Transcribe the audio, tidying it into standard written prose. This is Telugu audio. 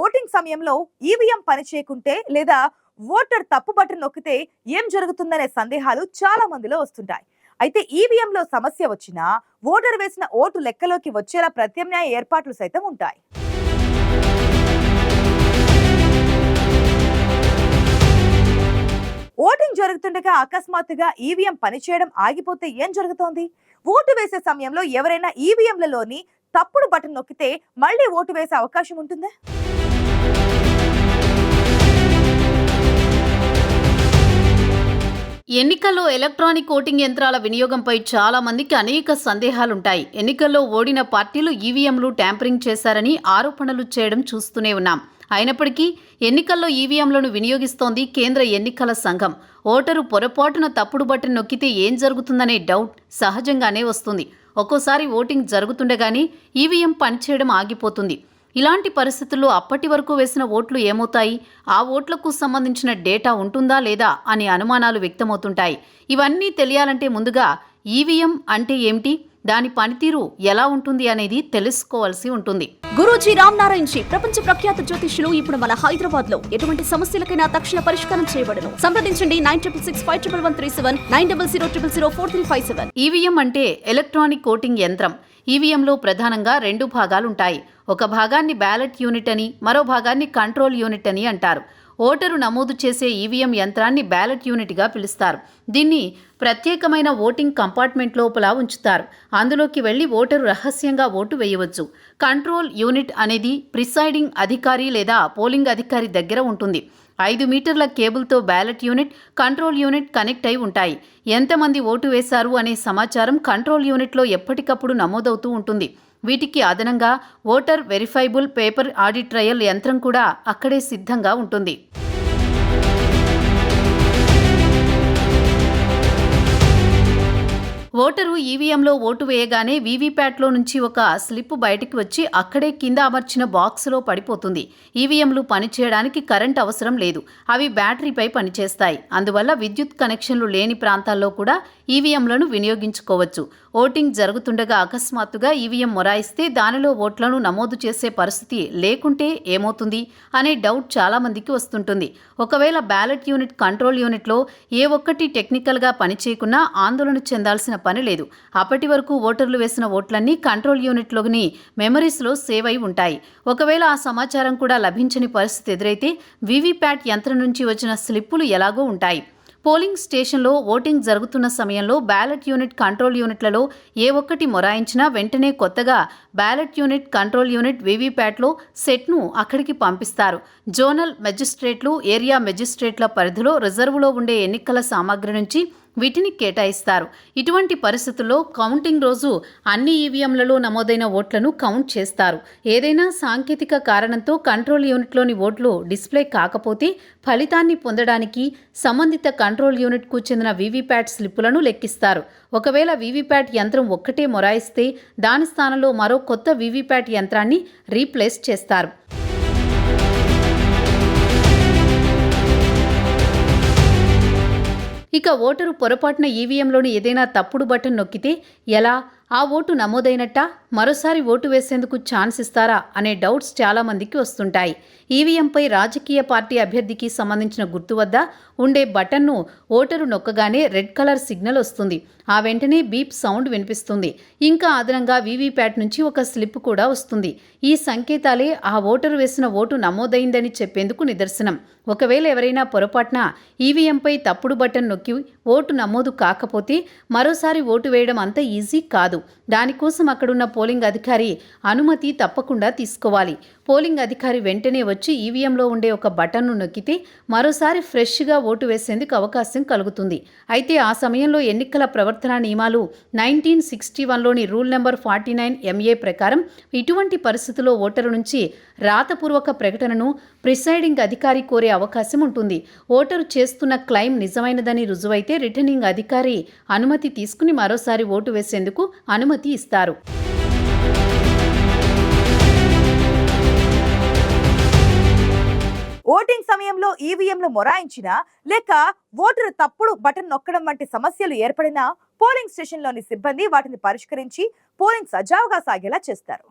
ఓటింగ్ సమయంలో ఈవీఎం పనిచేయకుంటే లేదా ఓటర్ తప్పు బటన్ నొక్కితే ఏం జరుగుతుందనే సందేహాలు చాలా మందిలో వస్తుంటాయి. అయితే ఈవీఎంలో సమస్య వచ్చినా ఓటర్ వేసిన ఓటు లెక్కలోకి వచ్చేలా ప్రత్యామ్నాయ ఏర్పాట్లు సైతం ఉంటాయి. ఓటింగ్ జరుగుతుండగా అకస్మాత్తుగా ఈవీఎం పనిచేయడం ఆగిపోతే ఏం జరుగుతోంది? ఓటు వేసే సమయంలో ఎవరైనా ఈవీఎంలలోని తప్పుడు బటన్ నొక్కితే మళ్ళీ ఓటు వేసే అవకాశం ఉంటుందా? ఎన్నికల్లో ఎలక్ట్రానిక్ ఓటింగ్ యంత్రాల వినియోగంపై చాలా మందికి అనేక సందేహాలుంటాయి. ఎన్నికల్లో ఓడిన పార్టీలు ఈవీఎంలు ట్యాంపరింగ్ చేశారని ఆరోపణలు చేయడం చూస్తూనే ఉన్నాం. అయినప్పటికీ ఎన్నికల్లో ఈవీఎంలను వినియోగిస్తోంది కేంద్ర ఎన్నికల సంఘం. ఓటరు పొరపాటున తప్పుడు బటన్ నొక్కితే ఏం జరుగుతుందనే డౌట్ సహజంగానే వస్తుంది. ఒక్కోసారి ఓటింగ్ జరుగుతుండగానే ఈవీఎం పనిచేయడం ఆగిపోతుంది. ఇలాంటి పరిస్థితుల్లో అప్పటి వరకు వేసిన ఓట్లు ఏమవుతాయి? ఆ ఓట్లకు సంబంధించిన డేటా ఉంటుందా లేదా అనే అనుమానాలు వ్యక్తమవుతుంటాయి. ఇవన్నీ తెలియాలంటే ముందుగా ఈవీఎం అంటే ఏమిటి, దాని పనితీరు ఎలా ఉంటుంది అనేది తెలుసుకోవాల్సి ఉంటుంది. గురూజీ రామ్ నారాయణ్ జీ ప్రపంచ ప్రఖ్యాత జ్యోతిష్యులు ఇప్పుడు మన హైదరాబాద్ లో ఎటువంటి సమస్యలకైనా తక్షణ పరిష్కారం చేయబడును. సంప్రదించండి 96651137 9000004357. ఈవీఎం అంటే ఎలక్ట్రానిక్ ఓటింగ్ యంత్రం. ఈవీఎంలో ప్రధానంగా 2 భాగాలుంటాయి. ఒక భాగాన్ని బ్యాలెట్ యూనిట్ అని, మరో భాగాన్ని కంట్రోల్ యూనిట్ అని అంటారు. ఓటరు నమోదు చేసే ఈవీఎం యంత్రాన్ని బ్యాలెట్ యూనిట్గా పిలుస్తారు. దీన్ని ప్రత్యేకమైన ఓటింగ్ కంపార్ట్మెంట్ లోపల ఉంచుతారు. అందులోకి వెళ్లి ఓటరు రహస్యంగా ఓటు వేయవచ్చు. కంట్రోల్ యూనిట్ అనేది ప్రిసైడింగ్ అధికారి లేదా పోలింగ్ అధికారి దగ్గర ఉంటుంది. 5 మీటర్ల కేబుల్తో ballot unit, control unit connect అయి ఉంటాయి. ఎంతమంది ఓటు వేశారు అనే సమాచారం కంట్రోల్ యూనిట్లో ఎప్పటికప్పుడు నమోదవుతూ ఉంటుంది. వీటికి అదనంగా voter verifiable paper audit trial యంత్రం కూడా అక్కడే సిద్ధంగా ఉంటుంది. ఓటరు ఈవీఎంలో ఓటు వేయగానే వీవీప్యాట్లో నుంచి ఒక స్లిప్ బయటికి వచ్చి అక్కడే కింద అమర్చిన బాక్సులో పడిపోతుంది. ఈవీఎంలు పనిచేయడానికి కరెంట్ అవసరం లేదు. అవి బ్యాటరీపై పనిచేస్తాయి. అందువల్ల విద్యుత్ కనెక్షన్లు లేని ప్రాంతాల్లో కూడా ఈవీఎంలను వినియోగించుకోవచ్చు. ఓటింగ్ జరుగుతుండగా అకస్మాత్తుగా ఈవీఎం మొరాయిస్తే దానిలో ఓట్లను నమోదు చేసే పరిస్థితి లేకుంటే ఏమవుతుంది అనే డౌట్ చాలా మందికి వస్తుంటుంది. ఒకవేళ బ్యాలెట్ యూనిట్, కంట్రోల్ యూనిట్లో ఏ ఒక్కటి టెక్నికల్గా పనిచేయకున్నా ఆందోళన చెందాల్సిన పని లేదు. అప్పటి వరకు ఓటర్లు వేసిన ఓట్లన్నీ కంట్రోల్ యూనిట్లోని మెమరీస్లో సేవ్ అయి ఉంటాయి. ఒకవేళ ఆ సమాచారం కూడా లభించని పరిస్థితి ఎదురైతే వీవీప్యాట్ యంత్రం నుంచి వచ్చిన స్లిప్పులు ఎలాగో ఉంటాయి. పోలింగ్ స్టేషన్లో ఓటింగ్ జరుగుతున్న సమయంలో బ్యాలెట్ యూనిట్, కంట్రోల్ యూనిట్లలో ఏ ఒక్కటి మొరాయించినా వెంటనే కొత్తగా బ్యాలెట్ యూనిట్, కంట్రోల్ యూనిట్ వీవీప్యాట్లో సెట్ను అక్కడికి పంపిస్తారు. జోనల్ మెజిస్ట్రేట్లు, ఏరియా మెజిస్ట్రేట్ల పరిధిలో రిజర్వులో ఉండే ఎన్నికల సామాగ్రి నుంచి వీటిని కేటాయిస్తారు. ఇటువంటి పరిస్థితుల్లో కౌంటింగ్ రోజు అన్ని ఈవీఎంలలో నమోదైన ఓట్లను కౌంట్ చేస్తారు. ఏదైనా సాంకేతిక కారణంతో కంట్రోల్ యూనిట్లోని ఓట్లు డిస్ప్లే కాకపోతే ఫలితాన్ని పొందడానికి సంబంధిత కంట్రోల్ యూనిట్కు చెందిన వీవీప్యాట్ స్లిప్పులను లెక్కిస్తారు. ఒకవేళ వీవీప్యాట్ యంత్రం ఒక్కటే మొరాయిస్తే దాని స్థానంలో మరో కొత్త వీవీప్యాట్ యంత్రాన్ని రీప్లేస్ చేస్తారు. ఇక ఓటరు పొరపాటున ఈవీఎంలోని ఏదైనా తప్పుడు బటన్ నొక్కితే ఎలా? ఆ ఓటు నమోదైనట్టా? మరోసారి ఓటు వేసేందుకు ఛాన్స్ ఇస్తారా అనే డౌట్స్ చాలా మందికి వస్తుంటాయి. ఈవీఎంపై రాజకీయ పార్టీ అభ్యర్థికి సంబంధించిన గుర్తు వద్ద ఉండే బటన్ను ఓటరు నొక్కగానే రెడ్ కలర్ సిగ్నల్ వస్తుంది. ఆ వెంటనే బీప్ సౌండ్ వినిపిస్తుంది. ఇంకా అదనంగా వీవీప్యాట్ నుంచి ఒక స్లిప్ కూడా వస్తుంది. ఈ సంకేతాలే ఆ ఓటరు వేసిన ఓటు నమోదైందని చెప్పేందుకు నిదర్శనం. ఒకవేళ ఎవరైనా పొరపాటున ఈవీఎంపై తప్పుడు బటన్ నొక్కి ఓటు నమోదు కాకపోతే మరోసారి ఓటు వేయడం అంత ఈజీ కాదు. దానికోసం అక్కడున్న పోలింగ్ అధికారి అనుమతి తప్పకుండా తీసుకోవాలి. పోలింగ్ అధికారి వెంటనే వచ్చి ఈవీఎంలో ఉండే ఒక బటన్ను నొక్కితే మరోసారి ఫ్రెష్గా ఓటు వేసేందుకు అవకాశం కలుగుతుంది. అయితే ఆ సమయంలో ఎన్నికల ప్రవర్తన నియమాలు 1961లోని రూల్ నెంబర్ 49 MA ప్రకారం ఇటువంటి పరిస్థితుల్లో ఓటరు నుంచి రాతపూర్వక ప్రకటనను ప్రిసైడింగ్ అధికారి కోరే అవకాశం ఉంటుంది. ఓటరు చేస్తున్న క్లెయిమ్ నిజమైనదని రుజువైతే రిటర్నింగ్ అధికారి అనుమతి తీసుకుని మరోసారి ఓటు వేసేందుకు అనుమతి ఇస్తారు. ఓటింగ్ సమయంలో ఈవీఎంలు మొరాయించినా లేక ఓటరు తప్పుడు బటన్ నొక్కడం వంటి సమస్యలు ఏర్పడినా పోలింగ్ స్టేషన్లోని సిబ్బంది వాటిని పరిష్కరించి పోలింగ్ సజావుగా సాగేలా చేస్తారు.